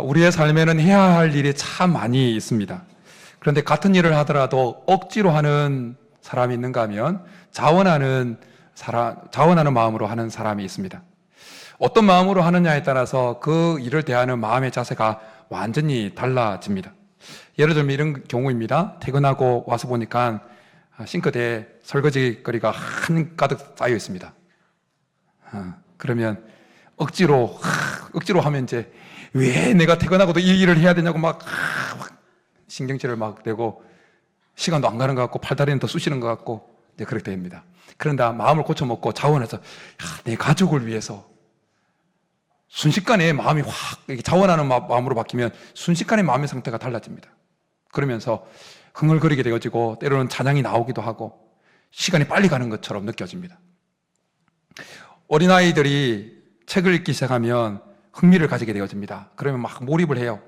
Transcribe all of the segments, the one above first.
우리의 삶에는 해야 할 일이 참 많이 있습니다. 그런데 같은 일을 하더라도 억지로 하는 사람이 있는가 하면 자원하는 마음으로 하는 사람이 있습니다. 어떤 마음으로 하느냐에 따라서 그 일을 대하는 마음의 자세가 완전히 달라집니다. 예를 들면 이런 경우입니다. 퇴근하고 와서 보니까 싱크대에 설거지거리가 한가득 쌓여 있습니다. 그러면 억지로 하면 이제 왜 내가 퇴근하고도 이 일을 해야 되냐고 막 신경질을 막 내고 시간도 안 가는 것 같고 팔다리는 더 쑤시는 것 같고 이제 그렇게 됩니다. 그런다 마음을 고쳐먹고 자원해서 내 가족을 위해서 순식간에 마음이 확 자원하는 마음으로 바뀌면 순식간에 마음의 상태가 달라집니다. 그러면서 흥얼거리게 되어지고 때로는 찬양이 나오기도 하고 시간이 빨리 가는 것처럼 느껴집니다. 어린아이들이 책을 읽기 시작하면 흥미를 가지게 되어집니다. 그러면 막 몰입을 해요.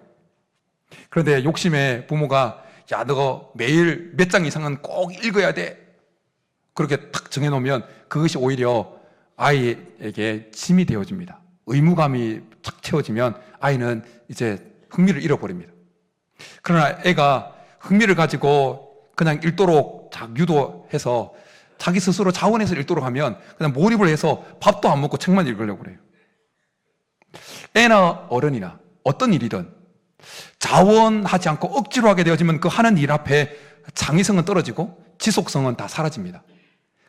그런데 욕심에 부모가 야, 너 매일 몇 장 이상은 꼭 읽어야 돼. 그렇게 탁 정해놓으면 그것이 오히려 아이에게 짐이 되어집니다. 의무감이 탁 채워지면 아이는 이제 흥미를 잃어버립니다. 그러나 애가 흥미를 가지고 그냥 읽도록 유도해서 자기 스스로 자원해서 읽도록 하면 그냥 몰입을 해서 밥도 안 먹고 책만 읽으려고 그래요. 애나 어른이나 어떤 일이든 자원하지 않고 억지로 하게 되어지면 그 하는 일 앞에 창의성은 떨어지고 지속성은 다 사라집니다.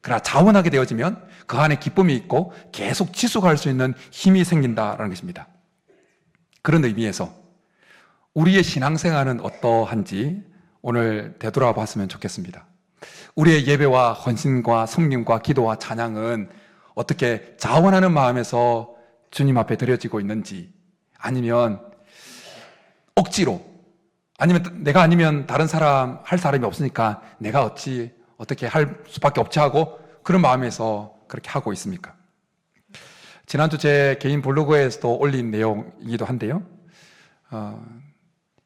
그러나 자원하게 되어지면 그 안에 기쁨이 있고 계속 지속할 수 있는 힘이 생긴다는 것입니다. 그런 의미에서 우리의 신앙생활은 어떠한지 오늘 되돌아 봤으면 좋겠습니다. 우리의 예배와 헌신과 성김과 기도와 찬양은 어떻게 자원하는 마음에서 주님 앞에 드려지고 있는지, 아니면 억지로, 아니면 내가 아니면 다른 사람 할 사람이 없으니까 내가 어떻게 할 수밖에 없지 하고 그런 마음에서 그렇게 하고 있습니까? 지난주 제 개인 블로그에서도 올린 내용이기도 한데요.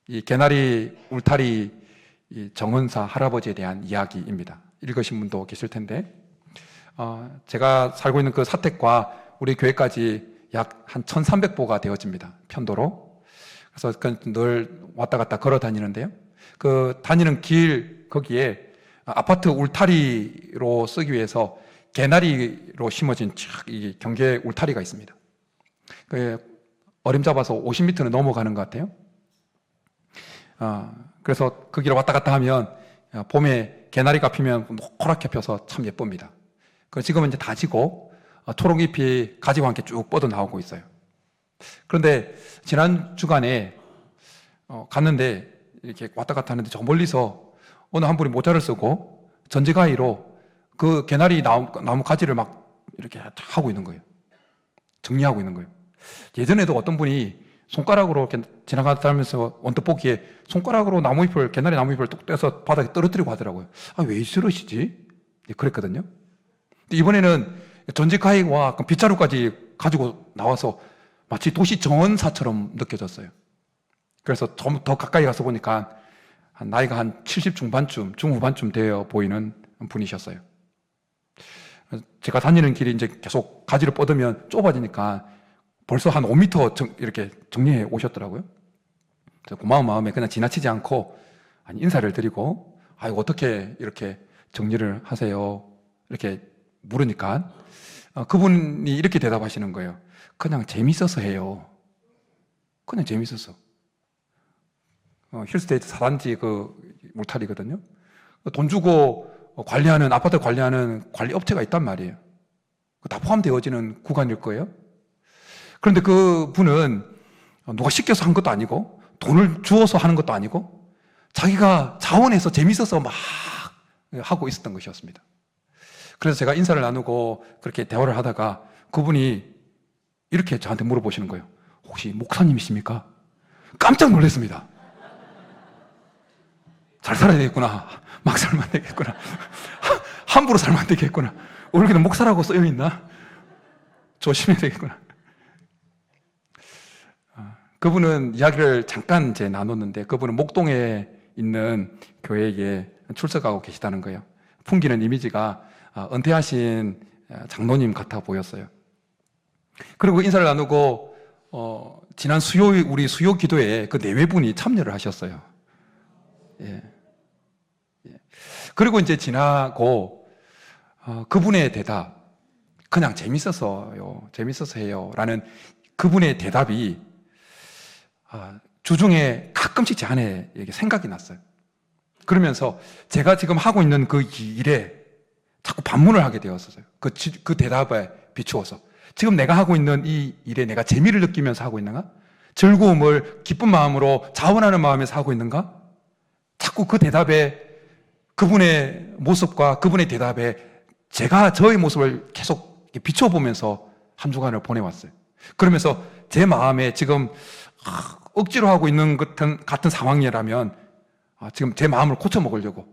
이 개나리 울타리 정은사 할아버지에 대한 이야기입니다. 읽으신 분도 계실 텐데, 제가 살고 있는 그 사택과 우리 교회까지 약 한 1300보가 되어집니다. 편도로. 그래서 늘 왔다 갔다 걸어 다니는데요. 그 다니는 길 거기에 아파트 울타리로 쓰기 위해서 개나리로 심어진 이 경계 울타리가 있습니다. 어림잡아서 50m는 넘어가는 것 같아요. 그래서 그 길을 왔다 갔다 하면 봄에 개나리가 피면 노랗게 펴서 참 예쁩니다. 지금은 이제 다 지고 초록잎이 가지와 함께 쭉 뻗어 나오고 있어요. 그런데 지난 주간에 갔는데 이렇게 왔다 갔다 하는데 저 멀리서 어느 한 분이 모자를 쓰고 전지가위로 그 개나리 나무 가지를 막 이렇게 하고 있는 거예요. 정리하고 있는 거예요. 예전에도 어떤 분이 손가락으로 이렇게 지나가다면서 언뜻 보기에 손가락으로 개나리 나무잎을 뚝 떼서 바닥에 떨어뜨리고 하더라고요. 왜 저러시지? 그랬거든요. 근데 이번에는 전지가위와 빗자루까지 가지고 나와서 마치 도시 정원사처럼 느껴졌어요. 그래서 좀 더 가까이 가서 보니까 나이가 한 70 중반쯤, 중후반쯤 되어 보이는 분이셨어요. 제가 다니는 길이 이제 계속 가지를 뻗으면 좁아지니까 벌써 한 5m 이렇게 정리해 오셨더라고요. 그래서 고마운 마음에 그냥 지나치지 않고 인사를 드리고, 어떻게 이렇게 정리를 하세요? 이렇게 물으니까 그분이 이렇게 대답하시는 거예요. 그냥 재밌어서 해요. 그냥 재밌어서. 힐스테이트 4단지 그 울타리거든요. 돈 주고 관리하는, 아파트 관리하는 관리업체가 있단 말이에요. 다 포함되어지는 구간일 거예요. 그런데 그 분은 누가 시켜서 한 것도 아니고 돈을 주어서 하는 것도 아니고 자기가 자원해서 재밌어서 막 하고 있었던 것이었습니다. 그래서 제가 인사를 나누고 그렇게 대화를 하다가 그분이 이렇게 저한테 물어보시는 거예요. 혹시 목사님이십니까? 깜짝 놀랐습니다. 잘 살아야 되겠구나. 막 살면 안 되겠구나. 함부로 살면 안 되겠구나. 얼굴에는 목사라고 써여있나? 조심해야 되겠구나. 그분은 이야기를 잠깐 나눴는데, 그분은 목동에 있는 교회에 출석하고 계시다는 거예요. 풍기는 이미지가 은퇴하신 장로님 같아 보였어요. 그리고 인사를 나누고 지난 수요일 우리 수요 기도에 그 내외분이 참여를 하셨어요. 예. 예. 그리고 이제 지나고 그분의 대답, 그냥 재밌어서요, 재밌어서 해요 라는 그분의 대답이 주중에 가끔씩 제 안에 생각이 났어요. 그러면서 제가 지금 하고 있는 그 일에 자꾸 반문을 하게 되었어요. 그 대답에 비추어서 지금 내가 하고 있는 이 일에 내가 재미를 느끼면서 하고 있는가? 즐거움을 기쁜 마음으로 자원하는 마음에서 하고 있는가? 자꾸 그 대답에, 그분의 모습과 그분의 대답에 제가 저의 모습을 계속 비춰보면서 한 주간을 보내왔어요. 그러면서 제 마음에 지금 억지로 하고 있는 같은 상황이라면 지금 제 마음을 고쳐먹으려고,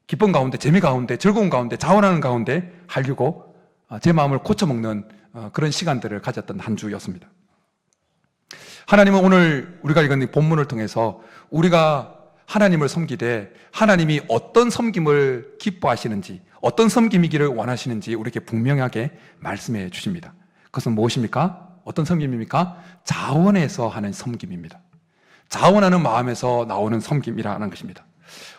기쁨 가운데, 재미 가운데, 즐거움 가운데, 자원하는 가운데 하려고 제 마음을 고쳐먹는 그런 시간들을 가졌던 한 주였습니다. 하나님은 오늘 우리가 읽은 이 본문을 통해서 우리가 하나님을 섬기되 하나님이 어떤 섬김을 기뻐하시는지, 어떤 섬김이기를 원하시는지 우리에게 분명하게 말씀해 주십니다. 그것은 무엇입니까? 어떤 섬김입니까? 자원해서 하는 섬김입니다. 자원하는 마음에서 나오는 섬김이라는 것입니다.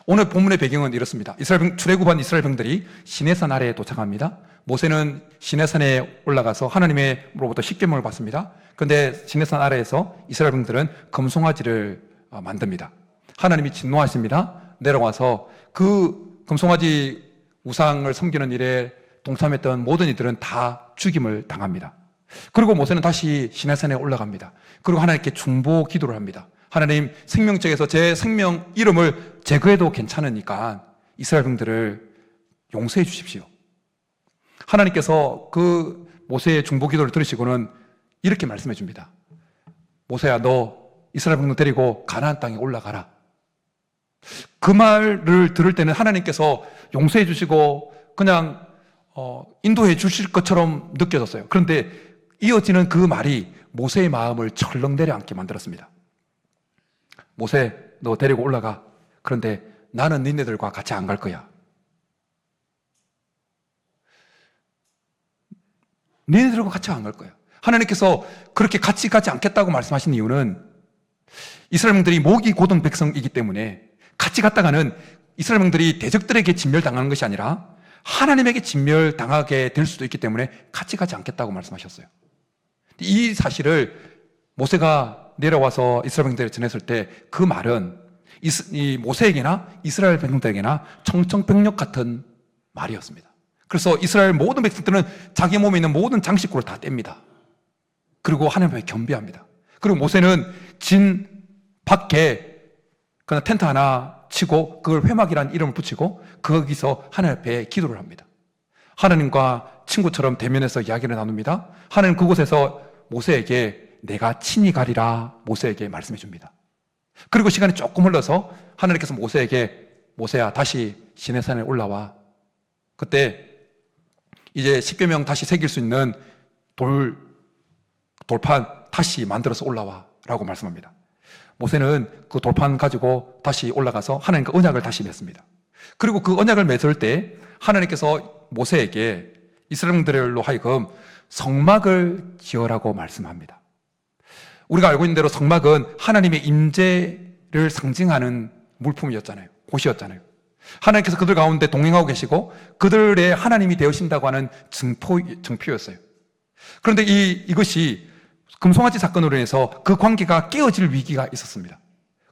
오늘 본문의 배경은 이렇습니다. 출애굽한 이스라엘 병들이 시내산 아래에 도착합니다. 모세는 시내산에 올라가서 하나님으로부터 십계명을 받습니다. 그런데 시내산 아래에서 이스라엘 병들은 금송아지를 만듭니다. 하나님이 진노하십니다. 내려와서 그 금송아지 우상을 섬기는 일에 동참했던 모든 이들은 다 죽임을 당합니다. 그리고 모세는 다시 시내산에 올라갑니다. 그리고 하나님께 중보 기도를 합니다. 하나님, 생명책에서 제 생명 이름을 제거해도 괜찮으니까 이스라엘 병들을 용서해 주십시오. 하나님께서 그 모세의 중보 기도를 들으시고는 이렇게 말씀해 줍니다. 모세야, 너 이스라엘 병들 데리고 가나안 땅에 올라가라. 그 말을 들을 때는 하나님께서 용서해 주시고 그냥 인도해 주실 것처럼 느껴졌어요. 그런데 이어지는 그 말이 모세의 마음을 철렁 내려앉게 만들었습니다. 모세, 너 데리고 올라가. 그런데 나는 니네들과 같이 안 갈 거야. 니네들과 같이 안 갈 거야. 하나님께서 그렇게 같이 가지 않겠다고 말씀하신 이유는 이스라엘민들이 목이 곧은 백성이기 때문에 같이 갔다가는 이스라엘민들이 대적들에게 진멸당하는 것이 아니라 하나님에게 진멸당하게 될 수도 있기 때문에 같이 가지 않겠다고 말씀하셨어요. 이 사실을 모세가 내려와서 이스라엘 백성들에게 전했을 때 그 말은 이 모세에게나 이스라엘 백성들에게나 청청병력 같은 말이었습니다. 그래서 이스라엘 모든 백성들은 자기 몸에 있는 모든 장식구를 다 뗍니다. 그리고 하나님 앞에 겸비합니다. 그리고 모세는 진 밖에 그냥 텐트 하나 치고 그걸 회막이라는 이름을 붙이고 거기서 하나님 앞에 기도를 합니다. 하나님과 친구처럼 대면해서 이야기를 나눕니다. 하나님 그곳에서 모세에게 내가 친히 가리라 모세에게 말씀해 줍니다. 그리고 시간이 조금 흘러서 하나님께서 모세에게 모세야 다시 시내산에 올라와. 그때 이제 십계명 다시 새길 수 있는 돌판 다시 만들어서 올라와 라고 말씀합니다. 모세는 그 돌판 가지고 다시 올라가서 하나님과 언약을 다시 맺습니다. 그리고 그 언약을 맺을 때 하나님께서 모세에게 이스라엘들로 하여금 성막을 지어라고 말씀합니다. 우리가 알고 있는 대로 성막은 하나님의 임재를 상징하는 물품이었잖아요. 곳이었잖아요. 하나님께서 그들 가운데 동행하고 계시고 그들의 하나님이 되어신다고 하는 증표였어요. 그런데 이것이 금송아지 사건으로 인해서 그 관계가 깨어질 위기가 있었습니다.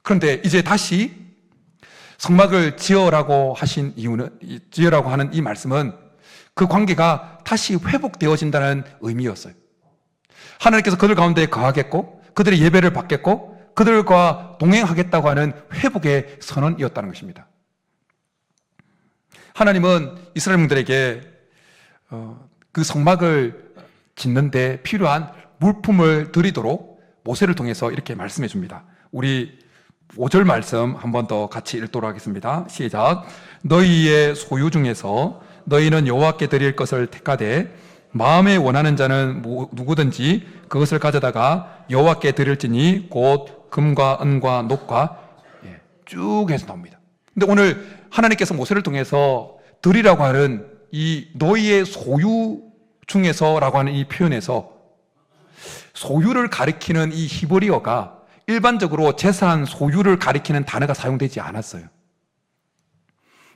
그런데 이제 다시 성막을 지어라고 하신 이유는, 지어라고 하는 이 말씀은 그 관계가 다시 회복되어진다는 의미였어요. 하나님께서 그들 가운데 거하겠고 그들의 예배를 받겠고 그들과 동행하겠다고 하는 회복의 선언이었다는 것입니다. 하나님은 이스라엘민들에게 그 성막을 짓는데 필요한 물품을 드리도록 모세를 통해서 이렇게 말씀해 줍니다. 우리 5절 말씀 한 번 더 같이 읽도록 하겠습니다. 시작. 너희의 소유 중에서 너희는 여호와께 드릴 것을 택하되 마음에 원하는 자는 누구든지 그것을 가져다가 여호와께 드릴지니 곧 금과 은과 녹과 쭉 해서 나옵니다. 근데 오늘 하나님께서 모세를 통해서 드리라고 하는 이 너희의 소유 중에서라고 하는 이 표현에서 소유를 가리키는 이 히브리어가 일반적으로 재산 소유를 가리키는 단어가 사용되지 않았어요.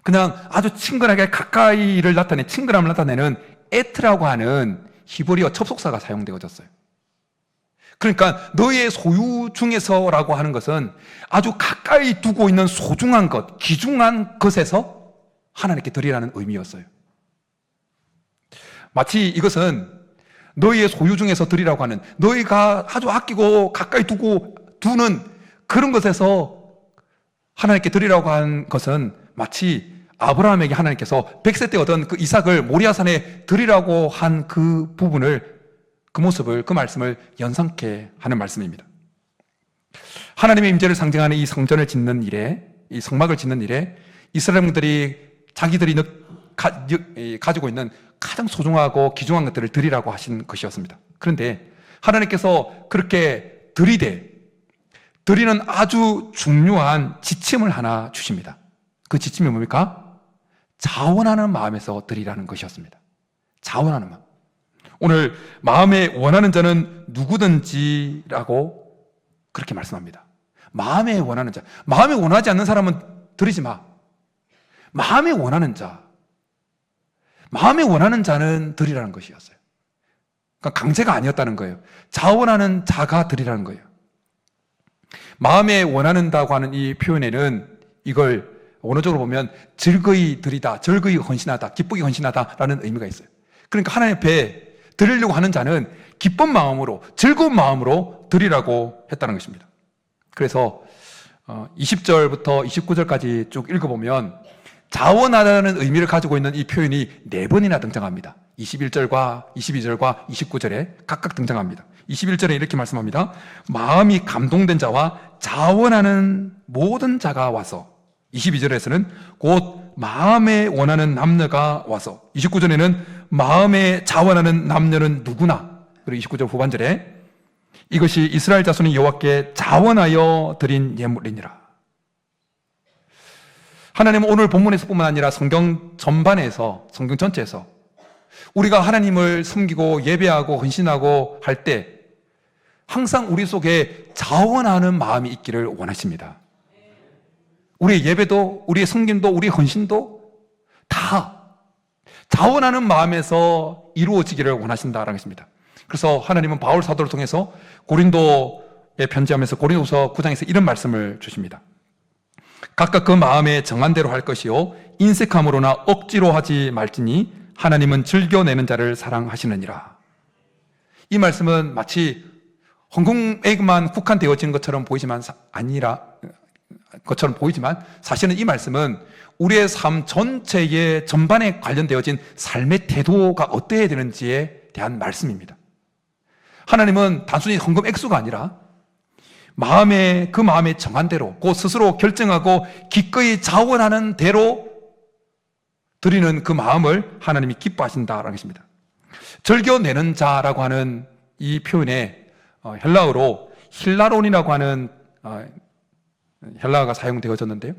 그냥 아주 친근하게 가까이를 나타내, 친근함을 나타내는 에트라고 하는 히브리어 접속사가 사용되어졌어요. 그러니까 너의 소유 중에서라고 하는 것은 아주 가까이 두고 있는 소중한 것, 귀중한 것에서 하나님께 드리라는 의미였어요. 마치 이것은 너희의 소유 중에서 드리라고 하는, 너희가 아주 아끼고 가까이 두는 그런 것에서 하나님께 드리라고 한 것은 마치 아브라함에게 하나님께서 100세 때 얻은 그 이삭을 모리아산에 드리라고 한 그 부분을, 그 모습을, 그 말씀을 연상케 하는 말씀입니다. 하나님의 임재를 상징하는 이 성전을 짓는 일에, 이 성막을 짓는 일에 이스라엘들이 자기들이 가지고 있는 가장 소중하고 귀중한 것들을 드리라고 하신 것이었습니다. 그런데 하나님께서 그렇게 드리는 아주 중요한 지침을 하나 주십니다. 그 지침이 뭡니까? 자원하는 마음에서 드리라는 것이었습니다. 자원하는 마음. 오늘 마음에 원하는 자는 누구든지라고 그렇게 말씀합니다. 마음에 원하는 자. 마음에 원하지 않는 사람은 드리지 마. 마음에 원하는 자. 마음에 원하는 자는 드리라는 것이었어요. 그러니까 강제가 아니었다는 거예요. 자원하는 자가 드리라는 거예요. 마음에 원하는다고 하는 이 표현에는 이걸 원어적으로 보면 즐거이 드리다, 즐거이 헌신하다, 기쁘게 헌신하다라는 의미가 있어요. 그러니까 하나님 앞에 드리려고 하는 자는 기쁜 마음으로, 즐거운 마음으로 드리라고 했다는 것입니다. 그래서 20절부터 29절까지 쭉 읽어보면 자원하라는 의미를 가지고 있는 이 표현이 4번이나 등장합니다. 21절과 22절과 29절에 각각 등장합니다. 21절에 이렇게 말씀합니다. 마음이 감동된 자와 자원하는 모든 자가 와서, 22절에서는 곧 마음에 원하는 남녀가 와서, 29절에는 마음에 자원하는 남녀는 누구나, 그리고 29절 후반절에 이것이 이스라엘 자손이 여호와께 자원하여 드린 예물이니라. 하나님은 오늘 본문에서뿐만 아니라 성경 전반에서, 성경 전체에서 우리가 하나님을 섬기고 예배하고 헌신하고 할 때 항상 우리 속에 자원하는 마음이 있기를 원하십니다. 우리의 예배도, 우리의 섬김도, 우리의 헌신도 다 자원하는 마음에서 이루어지기를 원하신다라는 것입니다. 그래서 하나님은 바울 사도를 통해서 고린도에 편지하면서 고린도서 9장에서 이런 말씀을 주십니다. 각각 그 마음에 정한 대로 할 것이요 인색함으로나 억지로 하지 말지니 하나님은 즐겨내는 자를 사랑하시느니라. 이 말씀은 마치 헌금에만 국한되어진 것처럼 보이지만 사실은 이 말씀은 우리의 삶 전체의 전반에 관련되어진 삶의 태도가 어때야 되는지에 대한 말씀입니다. 하나님은 단순히 헌금 액수가 아니라 그 마음에 정한 대로, 그 스스로 결정하고 기꺼이 자원하는 대로 드리는 그 마음을 하나님이 기뻐하신다라는 것입니다. 즐겨내는 자라고 하는 이 표현에 헬라어로 힐라론이라고 하는 헬라어가 사용되어졌는데요.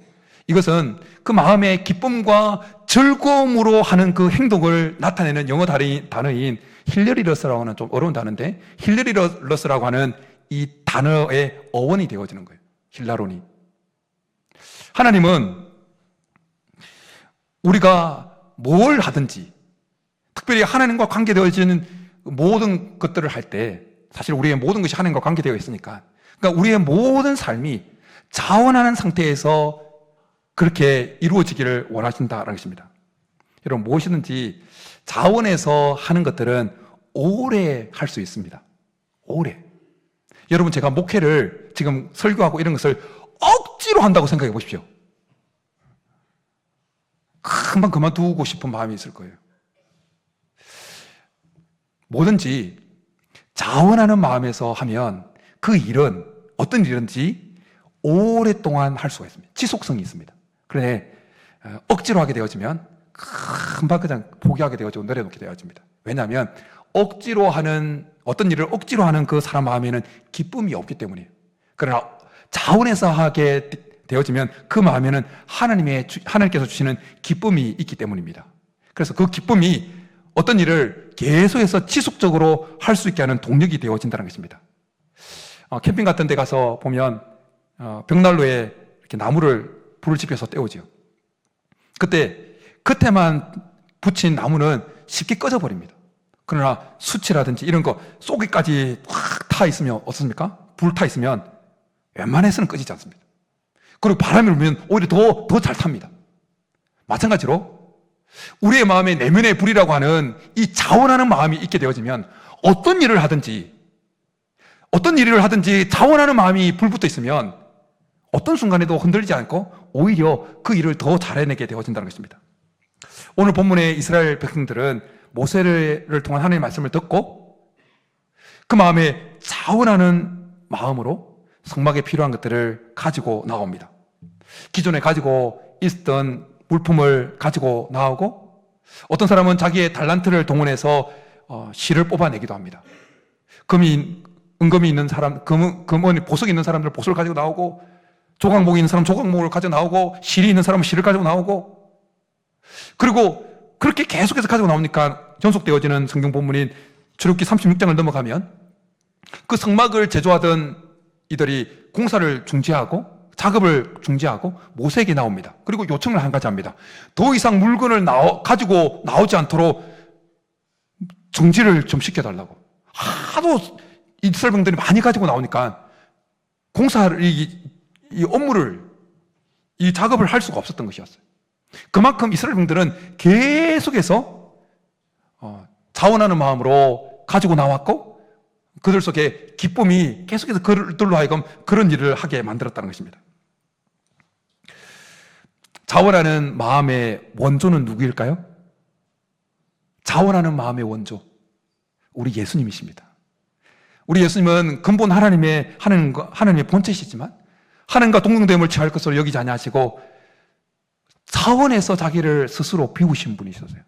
이것은 그 마음의 기쁨과 즐거움으로 하는 그 행동을 나타내는 영어 단어인 힐레리러스라고 하는 좀 어려운 단어인데, 힐레리러스라고 하는 이 단어의 어원이 되어지는 거예요. 힐라론이. 하나님은 우리가 뭘 하든지, 특별히 하나님과 관계되어지는 모든 것들을 할 때, 사실 우리의 모든 것이 하나님과 관계되어 있으니까, 그러니까 우리의 모든 삶이 자원하는 상태에서 그렇게 이루어지기를 원하신다라는 것입니다. 여러분, 무엇이든지 자원해서 하는 것들은 오래 할 수 있습니다. 오래. 여러분, 제가 목회를 지금 설교하고 이런 것을 억지로 한다고 생각해 보십시오. 금방 그만두고 싶은 마음이 있을 거예요. 뭐든지 자원하는 마음에서 하면 그 일은 어떤 일인지 오랫동안 할 수가 있습니다. 지속성이 있습니다. 그런데 억지로 하게 되어지면 금방 그냥 포기하게 되어지고 내려놓게 되어집니다. 왜냐하면 어떤 일을 억지로 하는 그 사람 마음에는 기쁨이 없기 때문이에요. 그러나 자원해서 하게 되어지면 그 마음에는 하나님께서 주시는 기쁨이 있기 때문입니다. 그래서 그 기쁨이 어떤 일을 계속해서 지속적으로 할 수 있게 하는 동력이 되어진다는 것입니다. 캠핑 같은 데 가서 보면 벽난로에 이렇게 나무를 불을 지펴서 때우죠. 그때 끝에만 붙인 나무는 쉽게 꺼져버립니다. 그러나 수치라든지 이런 거 속에까지 확 타 있으면 어떻습니까? 불 타 있으면 웬만해서는 꺼지지 않습니다. 그리고 바람이 불면 오히려 더 잘 탑니다. 마찬가지로 우리의 마음에 내면의 불이라고 하는 이 자원하는 마음이 있게 되어지면 어떤 일을 하든지 자원하는 마음이 불붙어 있으면 어떤 순간에도 흔들리지 않고 오히려 그 일을 더 잘해내게 되어진다는 것입니다. 오늘 본문의 이스라엘 백성들은 모세를 통한 하나님의 말씀을 듣고 그 마음에 자원하는 마음으로 성막에 필요한 것들을 가지고 나옵니다. 기존에 가지고 있었던 물품을 가지고 나오고 어떤 사람은 자기의 달란트를 동원해서 실을 뽑아내기도 합니다. 은금이 있는 사람, 금원이 보석이 있는 사람들 보석을 가지고 나오고 조각목이 있는 사람 조각목을 가지고 나오고 실이 있는 사람은 실을 가지고 나오고 그리고 그렇게 계속해서 가지고 나오니까 연속되어지는 성경 본문인 출애굽기 36장을 넘어가면 그 성막을 제조하던 이들이 공사를 중지하고 작업을 중지하고 모세에게 나옵니다. 그리고 요청을 한 가지 합니다. 더 이상 물건을 가지고 나오지 않도록 정지를 좀 시켜달라고. 하도 이스라엘 백성들이 많이 가지고 나오니까 공사를 이 업무를 이 작업을 할 수가 없었던 것이었어요. 그만큼 이스라엘 백성들은 계속해서 자원하는 마음으로 가지고 나왔고 그들 속에 기쁨이 계속해서 그들로 하여금 그런 일을 하게 만들었다는 것입니다. 자원하는 마음의 원조는 누구일까요? 자원하는 마음의 원조, 우리 예수님이십니다. 우리 예수님은 근본 하나님의 본체시지만 하나님과 동등됨을 취할 것으로 여기지 아니하시고 자원해서 자기를 스스로 비우신 분이셨어요.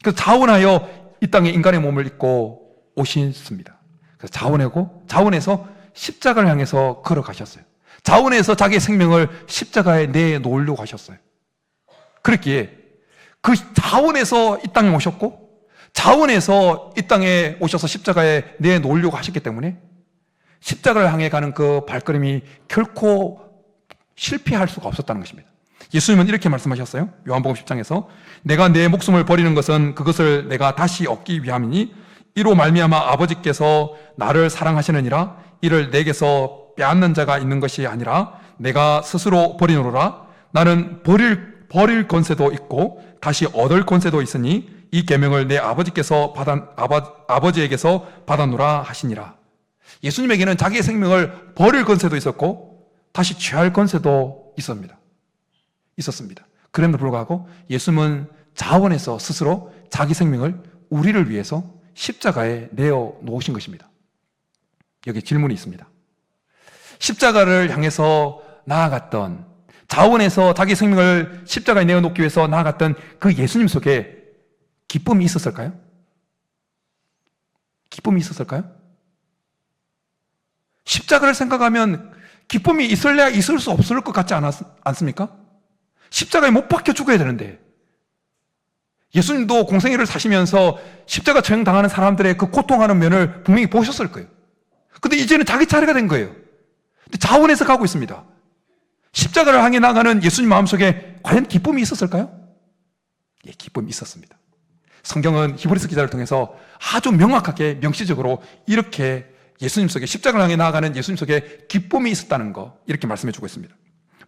그래서 자원하여 이 땅에 인간의 몸을 입고 오셨습니다. 그래서 자원해서 십자가를 향해서 걸어가셨어요. 자원해서 자기의 생명을 십자가에 내놓으려고 하셨어요. 그렇기에 그 자원해서 이 땅에 오셨고 자원해서 이 땅에 오셔서 십자가에 내놓으려고 하셨기 때문에 십자가를 향해 가는 그 발걸음이 결코 실패할 수가 없었다는 것입니다. 예수님은 이렇게 말씀하셨어요. 요한복음 10장에서 내가 내 목숨을 버리는 것은 그것을 내가 다시 얻기 위함이니 이로 말미암아 아버지께서 나를 사랑하시느니라 이를 내게서 빼앗는 자가 있는 것이 아니라 내가 스스로 버리노라. 나는 버릴 권세도 있고 다시 얻을 권세도 있으니 이 계명을 내 아버지에게서 받아노라 하시니라. 예수님에게는 자기의 생명을 버릴 권세도 있었고 다시 취할 권세도 있었습니다. 그럼에도 불구하고 예수님은 자원해서 스스로 자기 생명을 우리를 위해서 십자가에 내어 놓으신 것입니다. 여기 질문이 있습니다. 십자가를 향해서 나아갔던 자원해서 자기 생명을 십자가에 내어 놓기 위해서 나아갔던 그 예수님 속에 기쁨이 있었을까요? 기쁨이 있었을까요? 십자가를 생각하면 기쁨이 있을래야 있을 수 없을 것 같지 않습니까? 십자가에 못 박혀 죽어야 되는데 예수님도 공생애를 사시면서 십자가 처형당하는 사람들의 그 고통하는 면을 분명히 보셨을 거예요. 근데 이제는 자기 차례가 된 거예요. 근데 자원해서 가고 있습니다. 십자가를 향해 나가는 예수님 마음속에 과연 기쁨이 있었을까요? 예, 기쁨이 있었습니다. 성경은 히브리서 기자를 통해서 아주 명확하게 명시적으로 이렇게 예수님 속에 십자가를 향해 나아가는 예수님 속에 기쁨이 있었다는 거 이렇게 말씀해 주고 있습니다.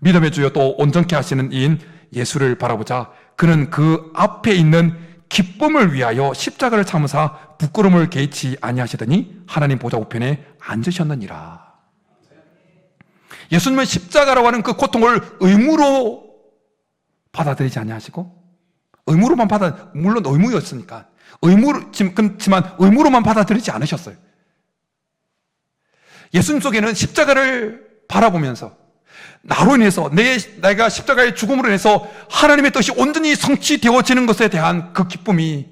믿음의 주여 또 온전케 하시는 이인 예수를 바라보자. 그는 그 앞에 있는 기쁨을 위하여 십자가를 참으사 부끄러움을 개의치 아니하시더니 하나님 보좌 우편에 앉으셨느니라. 예수님은 십자가라고 하는 그 고통을 의무로 받아들이지 아니하시고 물론 의무였으니까 그렇지만 의무로만 받아들이지 않으셨어요. 예수님 속에는 십자가를 바라보면서 나로 인해서 내가 십자가의 죽음으로 인해서 하나님의 뜻이 온전히 성취되어지는 것에 대한 그 기쁨이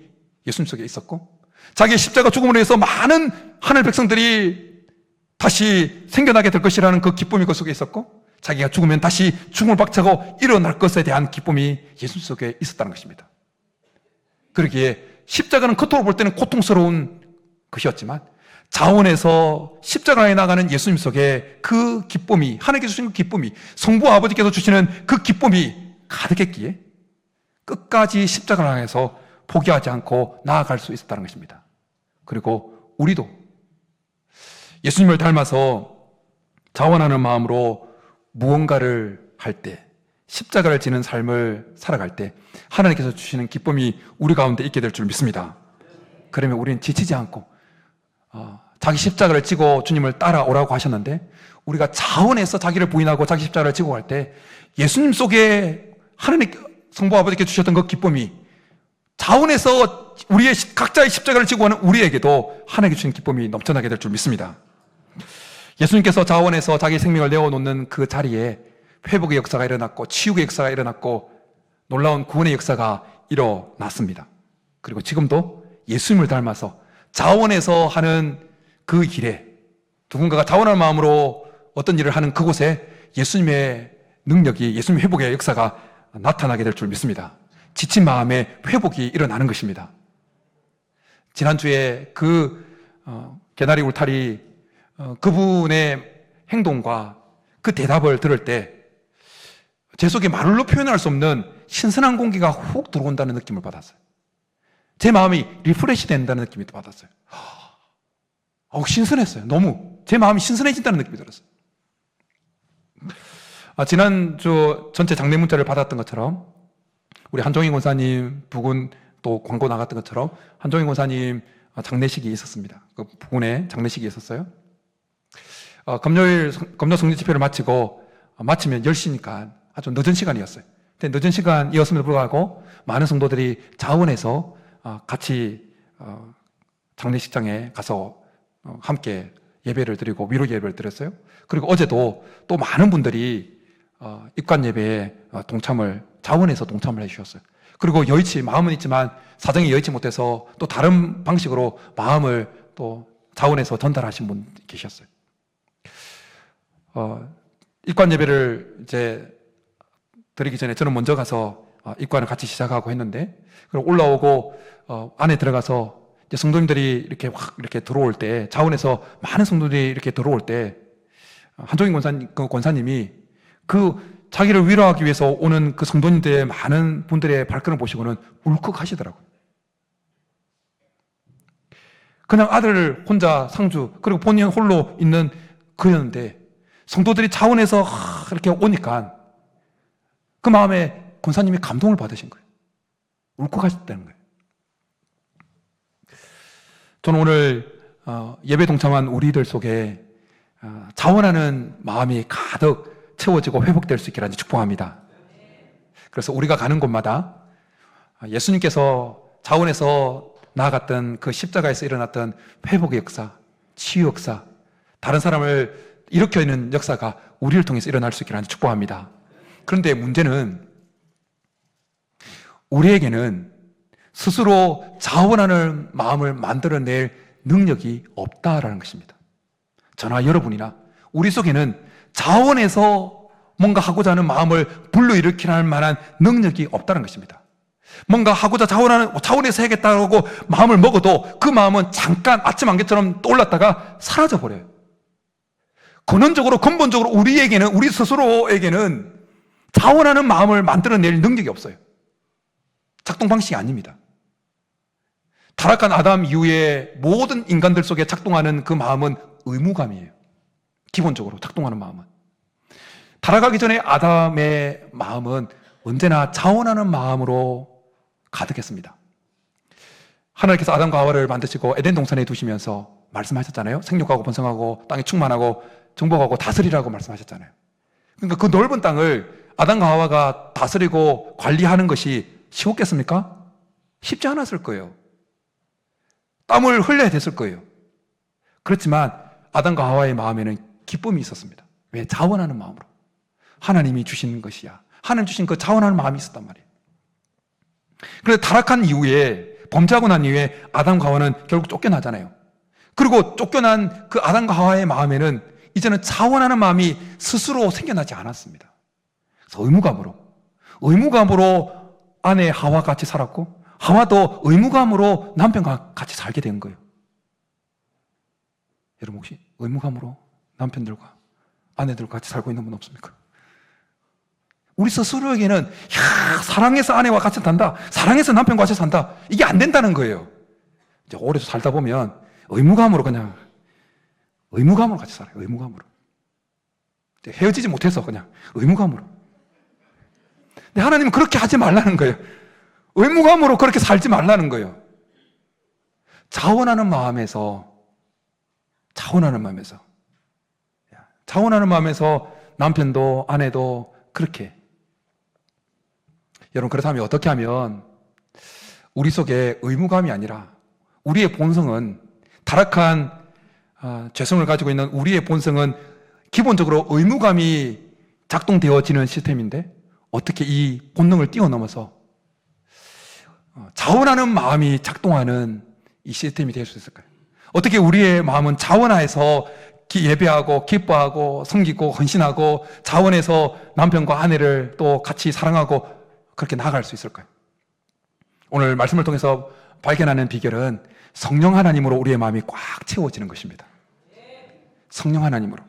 예수님 속에 있었고 자기의 십자가 죽음으로 인해서 많은 하늘 백성들이 다시 생겨나게 될 것이라는 그 기쁨이 그 속에 있었고 자기가 죽으면 다시 죽음을 박차고 일어날 것에 대한 기쁨이 예수님 속에 있었다는 것입니다. 그러기에 십자가는 겉으로 볼 때는 고통스러운 것이었지만 자원에서 십자가에 나가는 예수님 속에 그 기쁨이, 하나님께서 주신 그 기쁨이, 성부 아버지께서 주시는 그 기쁨이 가득했기에 끝까지 십자가를 향해서 포기하지 않고 나아갈 수 있었다는 것입니다. 그리고 우리도 예수님을 닮아서 자원하는 마음으로 무언가를 할 때, 십자가를 지는 삶을 살아갈 때 하나님께서 주시는 기쁨이 우리 가운데 있게 될 줄 믿습니다. 그러면 우리는 지치지 않고 자기 십자가를 지고 주님을 따라오라고 하셨는데, 우리가 자원해서 자기를 부인하고 자기 십자가를 지고 갈 때 예수님 속에 하나님 성부 아버지께 주셨던 그 기쁨이 자원해서 우리의 각자의 십자가를 지고 가는 우리에게도 하나님께 주신 기쁨이 넘쳐나게 될 줄 믿습니다. 예수님께서 자원해서 자기 생명을 내어놓는 그 자리에 회복의 역사가 일어났고 치유의 역사가 일어났고 놀라운 구원의 역사가 일어났습니다. 그리고 지금도 예수님을 닮아서 자원해서 하는 그 길에, 누군가가 자원하는 마음으로 어떤 일을 하는 그곳에 예수님의 능력이, 예수님의 회복의 역사가 나타나게 될 줄 믿습니다. 지친 마음에 회복이 일어나는 것입니다. 지난주에 그 개나리 울타리 그분의 행동과 그 대답을 들을 때 제 속에 말로 표현할 수 없는 신선한 공기가 훅 들어온다는 느낌을 받았어요. 제 마음이 리프레시 된다는 느낌이 받았어요. 신선했어요. 너무 제 마음이 신선해진다는 느낌이 들었어요. 지난주 전체 장례 문자를 받았던 것처럼, 우리 한종희 권사님 부군 또 광고 나갔던 것처럼 한종희 권사님 장례식이 있었습니다. 그 부군의 장례식이 있었어요. 금요일 금요 성지 집회를 마치면 10시니까 아주 늦은 시간이었어요. 근데 늦은 시간이었음에도 불구하고 많은 성도들이 자원해서 같이 장례식장에 가서 함께 예배를 드리고 위로 예배를 드렸어요. 그리고 어제도 또 많은 분들이 입관 예배에 자원해서 동참을 해주셨어요. 그리고 마음은 있지만 사정이 여의치 못해서 또 다른 방식으로 마음을 또 자원해서 전달하신 분 계셨어요. 입관 예배를 이제 드리기 전에 저는 먼저 가서 입관을 같이 시작하고 했는데, 그리고 올라오고 안에 들어가서 이제 성도님들이 이렇게 들어올 때, 자원해서 많은 성도들이 이렇게 들어올 때 한종인 권사님이 그 자기를 위로하기 위해서 오는 그 성도님들의 많은 분들의 발걸음을 보시고는 울컥하시더라고요. 그냥 아들 혼자 상주, 그리고 본인 홀로 있는 그였는데 성도들이 자원해서 이렇게 오니까 그 마음에 권사님이 감동을 받으신 거예요. 울컥하셨다는 거예요. 저는 오늘 예배 동참한 우리들 속에 자원하는 마음이 가득 채워지고 회복될 수 있기를 축복합니다. 그래서 우리가 가는 곳마다 예수님께서 자원해서 나아갔던 그 십자가에서 일어났던 회복의 역사, 치유 역사, 다른 사람을 일으켜내는 역사가 우리를 통해서 일어날 수 있기를 축복합니다. 그런데 문제는 우리에게는 스스로 자원하는 마음을 만들어낼 능력이 없다라는 것입니다. 저나 여러분이나 우리 속에는 자원해서 뭔가 하고자 하는 마음을 불러일으키는 만한 능력이 없다는 것입니다. 뭔가 하고자 자원해서 해야겠다고 마음을 먹어도 그 마음은 잠깐 아침 안개처럼 떠올랐다가 사라져버려요. 근본적으로 우리 스스로에게는 자원하는 마음을 만들어낼 능력이 없어요. 작동 방식이 아닙니다. 타락한 아담 이후에 모든 인간들 속에 작동하는 그 마음은 의무감이에요. 기본적으로 작동하는 마음은. 타락하기 전에 아담의 마음은 언제나 자원하는 마음으로 가득했습니다. 하나님께서 아담과 하와를 만드시고 에덴 동산에 두시면서 말씀하셨잖아요. 생육하고 번성하고 땅에 충만하고 정복하고 다스리라고 말씀하셨잖아요. 그러니까 그 넓은 땅을 아담과 하와가 다스리고 관리하는 것이 쉬웠겠습니까? 쉽지 않았을 거예요. 땀을 흘려야 됐을 거예요. 그렇지만 아담과 하와의 마음에는 기쁨이 있었습니다. 왜? 자원하는 마음으로. 하나님이 주신 것이야. 하나님 주신 그 자원하는 마음이 있었단 말이에요. 그런데 타락한 이후에, 범죄하고 난 이후에 아담과 하와는 결국 쫓겨나잖아요. 그리고 쫓겨난 그 아담과 하와의 마음에는 이제는 자원하는 마음이 스스로 생겨나지 않았습니다. 그래서 의무감으로 아내 하와가 같이 살았고 하와도 의무감으로 남편과 같이 살게 된 거예요. 여러분 혹시 의무감으로 남편들과 아내들과 같이 살고 있는 분 없습니까? 우리 스스로에게는 사랑해서 아내와 같이 산다, 사랑해서 남편과 같이 산다, 이게 안 된다는 거예요. 이제 오래 살다 보면 의무감으로 그냥 의무감으로 같이 살아요. 의무감으로. 헤어지지 못해서 그냥 의무감으로. 근데 하나님은 그렇게 하지 말라는 거예요. 의무감으로 그렇게 살지 말라는 거예요. 자원하는 마음에서 남편도 아내도 그렇게. 여러분, 그렇다면 어떻게 하면 우리 속에 의무감이 아니라 우리의 본성은 타락한 죄성을 가지고 있는 우리의 본성은 기본적으로 의무감이 작동되어지는 시스템인데 어떻게 이 본능을 뛰어넘어서 자원하는 마음이 작동하는 이 시스템이 될 수 있을까요? 어떻게 우리의 마음은 자원하에서 예배하고 기뻐하고 섬기고 헌신하고 자원해서 남편과 아내를 또 같이 사랑하고 그렇게 나아갈 수 있을까요? 오늘 말씀을 통해서 발견하는 비결은 성령 하나님으로 우리의 마음이 꽉 채워지는 것입니다. 성령 하나님으로.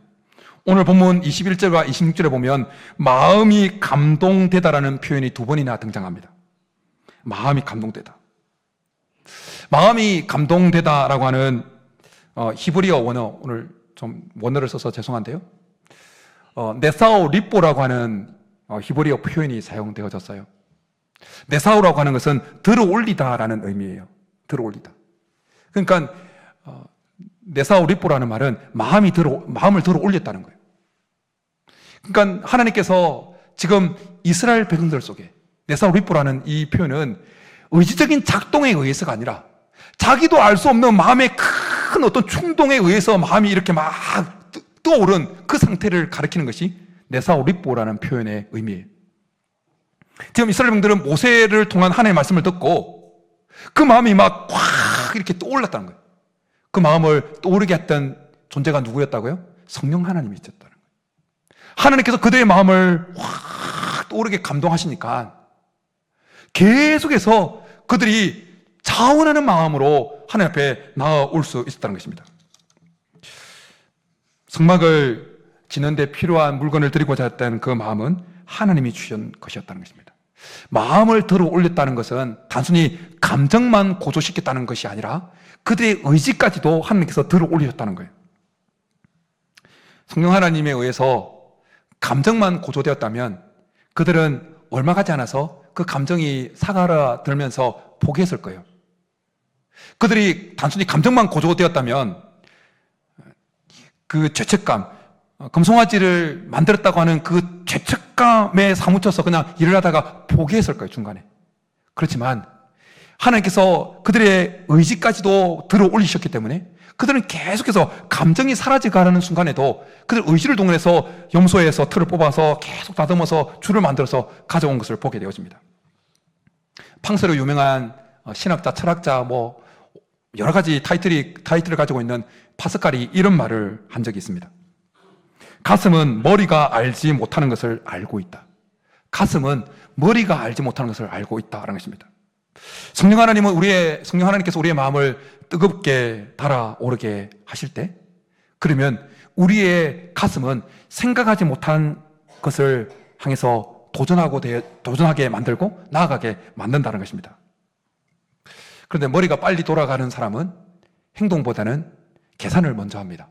오늘 본문 21절과 26절에 보면 마음이 감동되다라는 표현이 2번이나 등장합니다. 마음이 감동되다. 마음이 감동되다라고 하는 히브리어 원어, 오늘 좀 원어를 써서 죄송한데요. 네사오 리뽀라고 하는 히브리어 표현이 사용되어졌어요. 네사오라고 하는 것은 들어올리다라는 의미예요. 들어올리다. 그러니까 네사오 리뽀라는 말은 마음을 들어올렸다는 거예요. 그러니까 하나님께서 지금 이스라엘 백성들 속에 네사오 리뽀라는 이 표현은 의지적인 작동에 의해서가 아니라 자기도 알 수 없는 마음의 큰 어떤 충동에 의해서 마음이 이렇게 막 떠오른 그 상태를 가리키는 것이 네사오 리뽀라는 표현의 의미예요. 지금 이스라엘 백성들은 모세를 통한 하나님의 말씀을 듣고 그 마음이 막 확 이렇게 떠올랐다는 거예요. 그 마음을 떠오르게 했던 존재가 누구였다고요? 성령 하나님이 있었다는 거예요. 하나님께서 그들의 마음을 확 떠오르게 감동하시니까 계속해서 그들이 자원하는 마음으로 하나님 앞에 나아올 수 있었다는 것입니다. 성막을 짓는 데 필요한 물건을 드리고자 했던 그 마음은 하나님이 주신 것이었다는 것입니다. 마음을 들어 올렸다는 것은 단순히 감정만 고조시켰다는 것이 아니라 그들의 의지까지도 하나님께서 들어 올리셨다는 거예요. 성령 하나님에 의해서 감정만 고조되었다면 그들은 얼마 가지 않아서 그 감정이 사가라들면서 포기했을 거예요. 그들이 단순히 감정만 고조되었다면 그 죄책감, 금송아지를 만들었다고 하는 그 죄책감에 사무쳐서 그냥 일을 하다가 포기했을 거예요, 중간에. 그렇지만 하나님께서 그들의 의지까지도 들어 올리셨기 때문에 그들은 계속해서 감정이 사라지가는 순간에도 그들 의지를 동원해서 염소에서 틀을 뽑아서 계속 다듬어서 줄을 만들어서 가져온 것을 보게 되어집니다. 팡세로 유명한 신학자, 철학자, 여러 가지 타이틀을 가지고 있는 파스칼이 이런 말을 한 적이 있습니다. 가슴은 머리가 알지 못하는 것을 알고 있다. 가슴은 머리가 알지 못하는 것을 알고 있다라는 것입니다. 성령 하나님께서 우리의 마음을 뜨겁게 달아오르게 하실 때, 그러면 우리의 가슴은 생각하지 못한 것을 향해서 도전하게 만들고 나아가게 만든다는 것입니다. 그런데 머리가 빨리 돌아가는 사람은 행동보다는 계산을 먼저 합니다.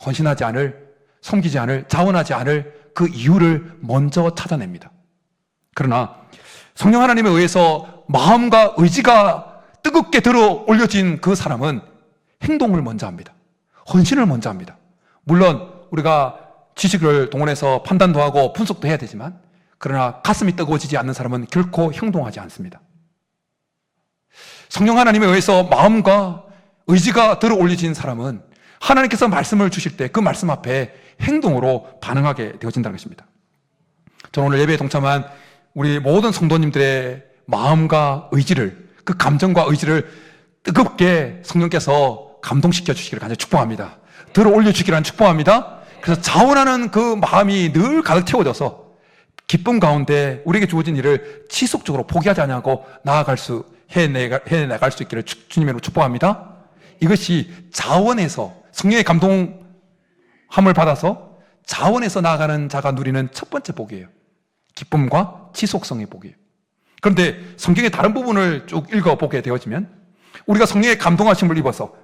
헌신하지 않을, 섬기지 않을, 자원하지 않을 그 이유를 먼저 찾아냅니다. 그러나 성령 하나님에 의해서 마음과 의지가 뜨겁게 들어 올려진 그 사람은 행동을 먼저 합니다. 헌신을 먼저 합니다. 물론 우리가 지식을 동원해서 판단도 하고 분석도 해야 되지만, 그러나 가슴이 뜨거워지지 않는 사람은 결코 행동하지 않습니다. 성령 하나님에 의해서 마음과 의지가 들어 올려진 사람은 하나님께서 말씀을 주실 때 그 말씀 앞에 행동으로 반응하게 되어진다는 것입니다. 저는 오늘 예배에 동참한 우리 모든 성도님들의 마음과 의지를, 그 감정과 의지를 뜨겁게 성령께서 감동시켜 주시기를 간절히 축복합니다. 들어 올려 주시기를 축복합니다. 그래서 자원하는 그 마음이 늘 가득 채워져서 기쁨 가운데 우리에게 주어진 일을 지속적으로 포기하지 않냐고 해내갈 수 있기를 주님으로 축복합니다. 이것이 자원에서 성령의 감동함을 받아서 자원에서 나아가는 자가 누리는 첫 번째 복이에요. 기쁨과 지속성의 복이에요. 그런데 성경의 다른 부분을 쭉 읽어보게 되어지면 우리가 성령의 감동하심을 입어서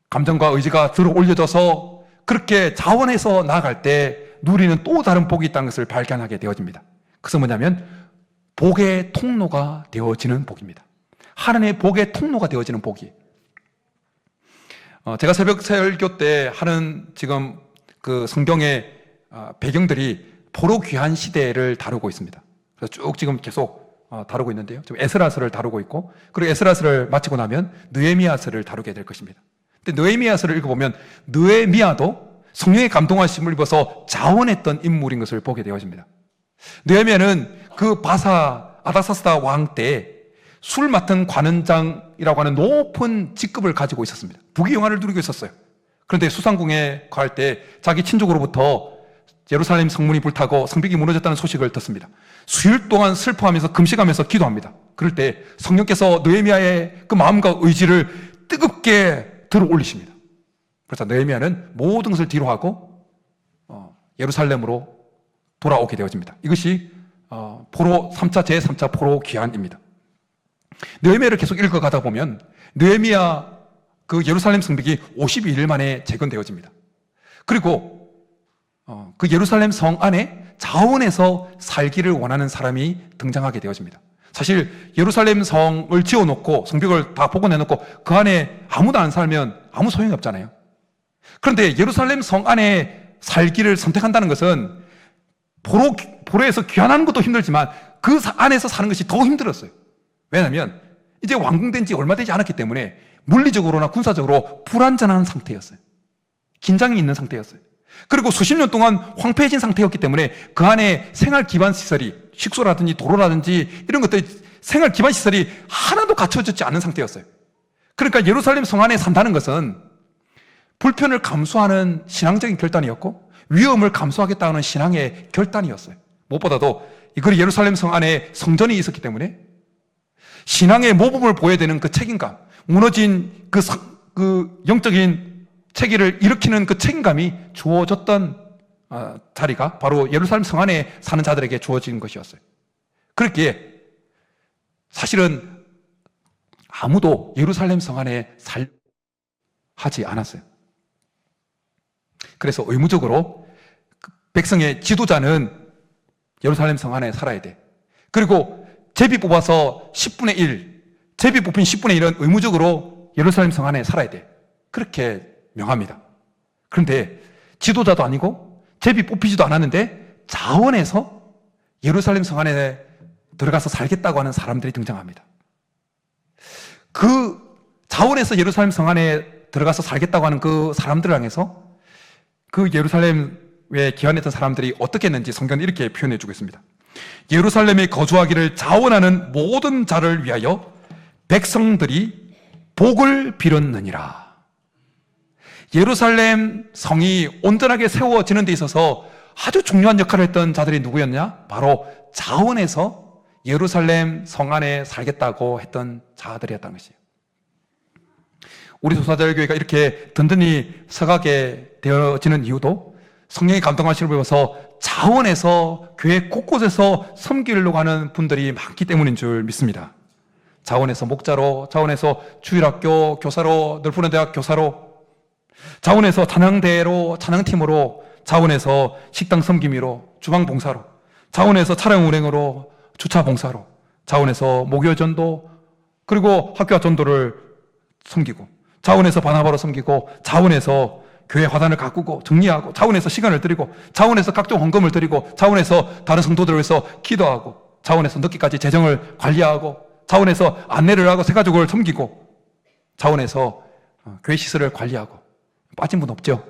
감정과 의지가 들어 올려져서 그렇게 자원해서 나아갈 때 누리는 또 다른 복이 있다는 것을 발견하게 되어집니다. 그것은 뭐냐면 복의 통로가 되어지는 복입니다. 하나님의 복의 통로가 되어지는 복이에요. 제가 새벽 설교 때 하는 지금 그 성경의 배경들이 포로 귀환 시대를 다루고 있습니다. 그래서 쭉 지금 계속 다루고 있는데요. 지금 에스라서를 다루고 있고, 그리고 에스라서를 마치고 나면 느헤미야서를 다루게 될 것입니다. 근데 느헤미야서를 읽어보면 느헤미야도 성령의 감동하심을 입어서 자원했던 인물인 것을 보게 되어집니다. 느헤미야는 그 아닥사스다 왕 때 술 맡은 관원장이라고 하는 높은 직급을 가지고 있었습니다. 부귀영화를 누리고 있었어요. 그런데 수상궁에 갈 때 자기 친족으로부터 예루살렘 성문이 불타고 성벽이 무너졌다는 소식을 듣습니다. 수일 동안 슬퍼하면서 금식하면서 기도합니다. 그럴 때 성령께서 느헤미야의 그 마음과 의지를 뜨겁게 들어 올리십니다. 그래서 느헤미야는 모든 것을 뒤로 하고 예루살렘으로 돌아오게 되어집니다. 이것이 포로 3차 제3차 포로 귀환입니다. 느헤미야를 계속 읽어가다 보면 느헤미야 그 예루살렘 성벽이 52일 만에 재건되어집니다. 그리고 그 예루살렘 성 안에 자원해서 살기를 원하는 사람이 등장하게 되어집니다. 사실 예루살렘 성을 지어놓고 성벽을 다 복원해놓고 그 안에 아무도 안 살면 아무 소용이 없잖아요. 그런데 예루살렘 성 안에 살기를 선택한다는 것은 포로에서 귀환하는 것도 힘들지만 그 안에서 사는 것이 더 힘들었어요. 왜냐하면 이제 완공된 지 얼마 되지 않았기 때문에 물리적으로나 군사적으로 불안전한 상태였어요. 긴장이 있는 상태였어요. 그리고 수십 년 동안 황폐해진 상태였기 때문에 그 안에 생활 기반 시설이, 식소라든지 도로라든지 이런 것들, 생활 기반 시설이 하나도 갖춰졌지 않은 상태였어요. 그러니까 예루살렘 성 안에 산다는 것은 불편을 감수하는 신앙적인 결단이었고 위험을 감수하겠다는 신앙의 결단이었어요. 무엇보다도 이 예루살렘 성 안에 성전이 있었기 때문에 신앙의 모범을 보여야 되는 그 책임감, 무너진 그 영적인 체계를 일으키는 그 책임감이 주어졌던 자리가 바로 예루살렘 성 안에 사는 자들에게 주어진 것이었어요. 그렇기에 사실은 아무도 예루살렘 성 안에 하지 않았어요. 그래서 의무적으로 백성의 지도자는 예루살렘 성 안에 살아야 돼. 그리고 제비 뽑아서 10분의 1, 제비 뽑힌 10분의 1은 의무적으로 예루살렘 성 안에 살아야 돼. 그렇게 명합니다. 그런데 지도자도 아니고 제비 뽑히지도 않았는데 자원해서 예루살렘 성 안에 들어가서 살겠다고 하는 사람들이 등장합니다. 그 자원해서 예루살렘 성 안에 들어가서 살겠다고 하는 그 사람들을 향해서 그 예루살렘에 기환했던 사람들이 어떻게 했는지 성경은 이렇게 표현해 주고 있습니다. 예루살렘에 거주하기를 자원하는 모든 자를 위하여 백성들이 복을 빌었느니라. 예루살렘 성이 온전하게 세워지는 데 있어서 아주 중요한 역할을 했던 자들이 누구였냐? 바로 자원해서 예루살렘 성 안에 살겠다고 했던 자들이었다는 것이에요. 우리 소사자교회가 이렇게 든든히 서가게 되어지는 이유도 성령의 감동하심을 배워서 자원해서 교회 곳곳에서 섬기려고 하는 분들이 많기 때문인 줄 믿습니다. 자원해서 목자로, 자원해서 주일학교 교사로, 늘푸른 대학 교사로, 자원해서 찬양대로, 찬양팀으로, 자원해서 식당 섬김이로, 주방 봉사로, 자원해서 차량 운행으로, 주차 봉사로, 자원해서 목요 전도, 그리고 학교 전도를 섬기고, 자원해서 바나바로 섬기고, 자원해서 교회 화단을 가꾸고 정리하고, 자원해서 시간을 드리고, 자원해서 각종 헌금을 드리고, 자원해서 다른 성도들을 위해서 기도하고, 자원해서 늦게까지 재정을 관리하고, 자원해서 안내를 하고 새가족을 섬기고, 자원해서 교회 시설을 관리하고. 빠진 분 없죠?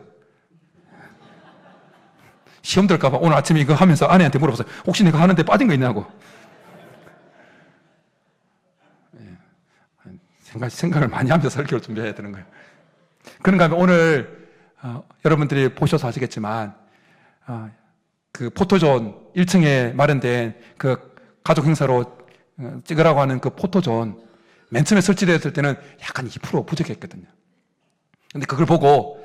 시험 들까봐 오늘 아침에 이거 하면서 아내한테 물어봤어요. 혹시 내가 하는데 빠진 거 있냐고. 생각을 많이 하면서 설교를 준비해야 되는 거예요. 그런가 하면 오늘 여러분들이 보셔서 아시겠지만 그 포토존 1층에 마련된 그 가족 행사로 찍으라고 하는 그 포토존 맨 처음에 설치되었을 때는 약간 2% 부족했거든요. 근데 그걸 보고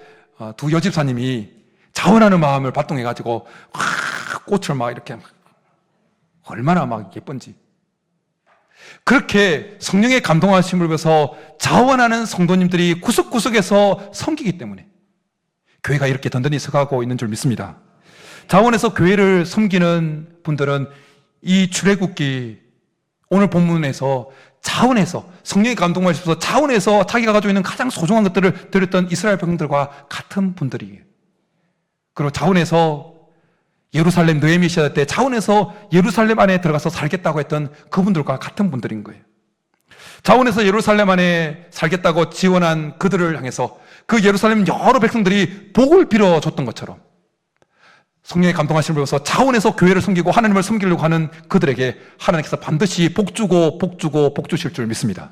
두 여집사님이 자원하는 마음을 발동해가지고 꽃을 막 이렇게 얼마나 막 예쁜지, 그렇게 성령의 감동하심을 위해서 자원하는 성도님들이 구석구석에서 섬기기 때문에 교회가 이렇게 든든히 서가고 있는 줄 믿습니다. 자원해서 교회를 섬기는 분들은 이 출애굽기 오늘 본문에서 자원해서 성령의 감동을 받으셔서 자원해서 자기가 가지고 있는 가장 소중한 것들을 드렸던 이스라엘 백성들과 같은 분들이에요. 그리고 자원해서 예루살렘 느헤미야 시대 때 자원해서 예루살렘 안에 들어가서 살겠다고 했던 그분들과 같은 분들인 거예요. 자원해서 예루살렘 안에 살겠다고 지원한 그들을 향해서 그 예루살렘 여러 백성들이 복을 빌어줬던 것처럼 성령의 감동하심을 위해서 자원해서 교회를 섬기고 하나님을 섬기려고 하는 그들에게 하나님께서 반드시 복 주고 주실 줄 믿습니다.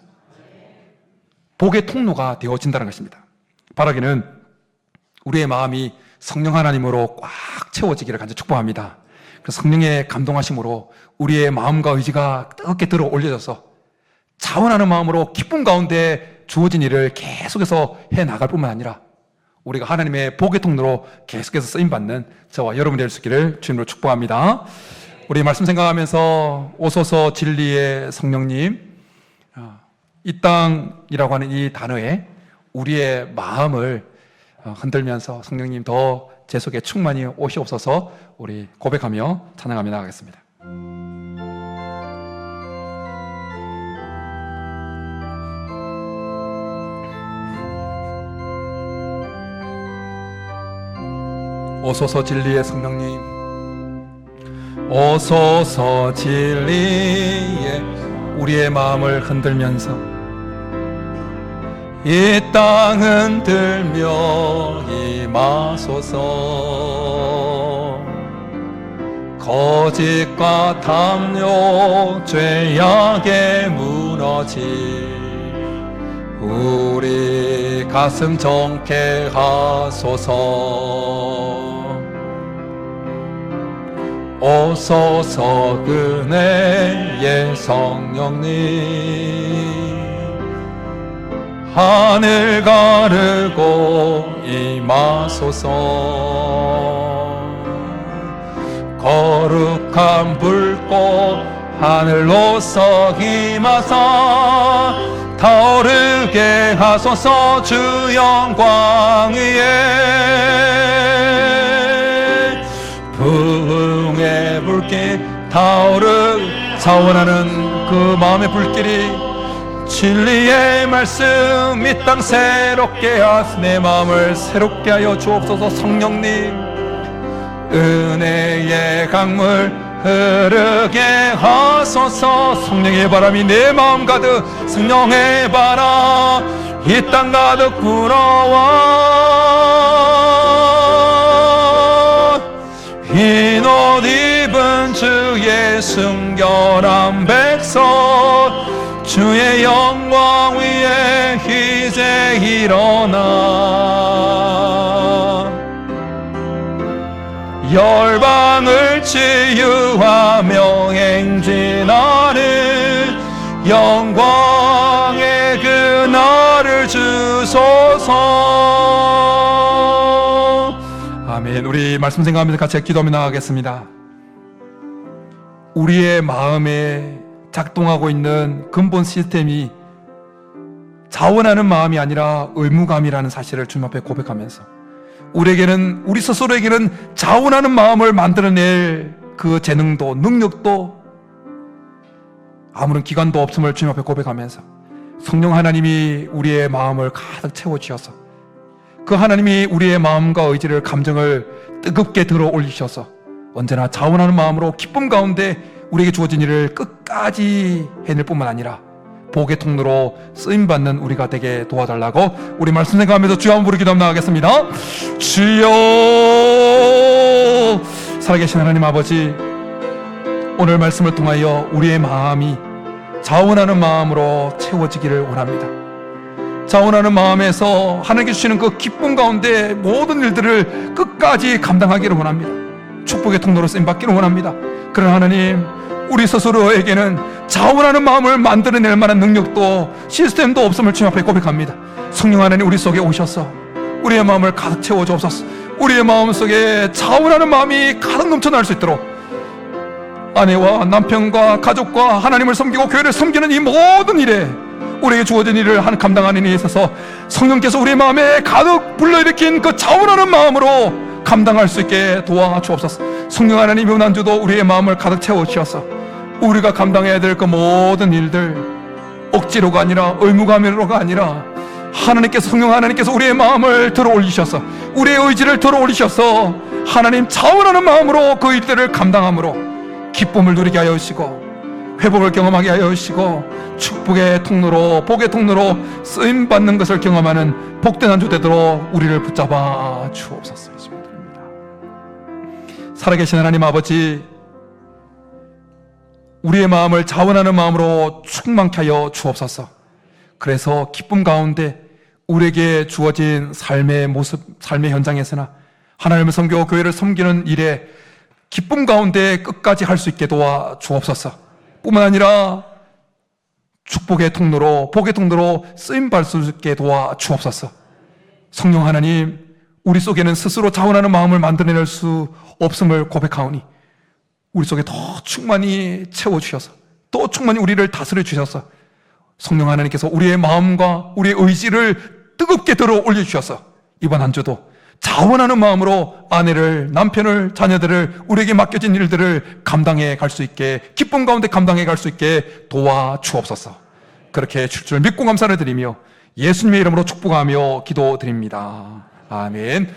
복의 통로가 되어진다는 것입니다. 바라기는 우리의 마음이 성령 하나님으로 꽉 채워지기를 간절히 축복합니다. 그래서 성령의 감동하심으로 우리의 마음과 의지가 뜨겁게 들어 올려져서 자원하는 마음으로 기쁨 가운데 주어진 일을 계속해서 해나갈 뿐만 아니라 우리가 하나님의 복의 통로로 계속해서 쓰임받는 저와 여러분이 될 수 있기를 주님으로 축복합니다. 우리 말씀 생각하면서 오소서 진리의 성령님, 이 땅이라고 하는 이 단어에 우리의 마음을 흔들면서 성령님 더 제 속에 충만히 오시옵소서. 우리 고백하며 찬양하며 나가겠습니다. 오소서 진리의 성령님, 오소서 진리의 우리의 마음을 흔들면서 이 땅 흔들며 임하소서. 거짓과 탐욕 죄악에 무너진 우리 가슴 정케 하소서. 오소서 은혜의 성령님, 하늘 가르고 임하소서. 거룩한 불꽃 하늘로서 임하사 타오르게 하소서. 주 영광 위에 부흥의 불길 타오르 자원하는 그 마음의 불길이 진리의 말씀 이 땅 새롭게 하사 내 마음을 새롭게 하여 주옵소서. 성령님 은혜의 강물 흐르게 하소서. 성령의 바람이 내 마음 가득, 성령의 바람 이 땅 가득 불어와 흰 옷 입은 주의 순결한 백성 주의 영광 위에 이제 일어나 열방을 치유하며 행진하는 영광의 그날을 주소서. 아멘. 우리 말씀 생각하면서 같이 기도하며 나가겠습니다. 우리의 마음에 작동하고 있는 근본 시스템이 자원하는 마음이 아니라 의무감이라는 사실을 주님 앞에 고백하면서 우리에게는, 우리 스스로에게는 자원하는 마음을 만들어낼 그 재능도 능력도 아무런 기간도 없음을 주님 앞에 고백하면서 성령 하나님이 우리의 마음을 가득 채워주셔서 그 하나님이 우리의 마음과 의지를, 감정을 뜨겁게 들어 올리셔서 언제나 자원하는 마음으로 기쁨 가운데 우리에게 주어진 일을 끝까지 해낼 뿐만 아니라 복의 통로로 쓰임받는 우리가 되게 도와달라고 우리 말씀 생각하면서 주여 한번 부르기도 한번 나가겠습니다. 주여. 살아계신 하나님 아버지, 오늘 말씀을 통하여 우리의 마음이 자원하는 마음으로 채워지기를 원합니다. 자원하는 마음에서 하나님께 주시는 그 기쁨 가운데 모든 일들을 끝까지 감당하기를 원합니다. 축복의 통로로 쓰임받기를 원합니다. 그러나 하나님, 우리 스스로에게는 자원하는 마음을 만들어낼 만한 능력도 시스템도 없음을 주님 앞에 고백합니다. 성령 하나님, 우리 속에 오셔서 우리의 마음을 가득 채워 주옵소서. 우리의 마음 속에 자원하는 마음이 가득 넘쳐날 수 있도록 아내와 남편과 가족과 하나님을 섬기고 교회를 섬기는 이 모든 일에, 우리에게 주어진 일을 감당하는 일에 있어서 성령께서 우리의 마음에 가득 불러일으킨 그 자원하는 마음으로 감당할 수 있게 도와주옵소서. 성령 하나님, 이번 한 주도 우리의 마음을 가득 채워주셔서 우리가 감당해야 될 그 모든 일들, 억지로가 아니라 의무감으로가 아니라 하나님께서, 성령 하나님께서 우리의 마음을 들어 올리셔서, 우리의 의지를 들어 올리셔서 하나님 자원하는 마음으로 그 일들을 감당함으로 기쁨을 누리게 하여 주시고 회복을 경험하게 하여 주시고 축복의 통로로, 복의 통로로 쓰임받는 것을 경험하는 복된 한 주 되도록 우리를 붙잡아 주옵소서. 예수님입니다. 살아계신 하나님 아버지, 우리의 마음을 자원하는 마음으로 충만케 하여 주옵소서. 그래서 기쁨 가운데 우리에게 주어진 삶의 모습, 삶의 현장에서나 하나님을 섬기고 교회를 섬기는 일에 기쁨 가운데 끝까지 할 수 있게 도와 주옵소서. 뿐만 아니라 축복의 통로로, 복의 통로로 쓰임받을 수 있게 도와 주옵소서. 성령 하나님, 우리 속에는 스스로 자원하는 마음을 만들어낼 수 없음을 고백하오니 우리 속에 더 충만히 채워주셔서, 또 충만히 우리를 다스려 주셔서 성령 하나님께서 우리의 마음과 우리의 의지를 뜨겁게 들어 올려주셔서 이번 한 주도 자원하는 마음으로 아내를, 남편을, 자녀들을, 우리에게 맡겨진 일들을 감당해 갈 수 있게, 기쁨 가운데 감당해 갈 수 있게 도와주옵소서. 그렇게 줄 줄 믿고 감사를 드리며 예수님의 이름으로 축복하며 기도드립니다. 아멘.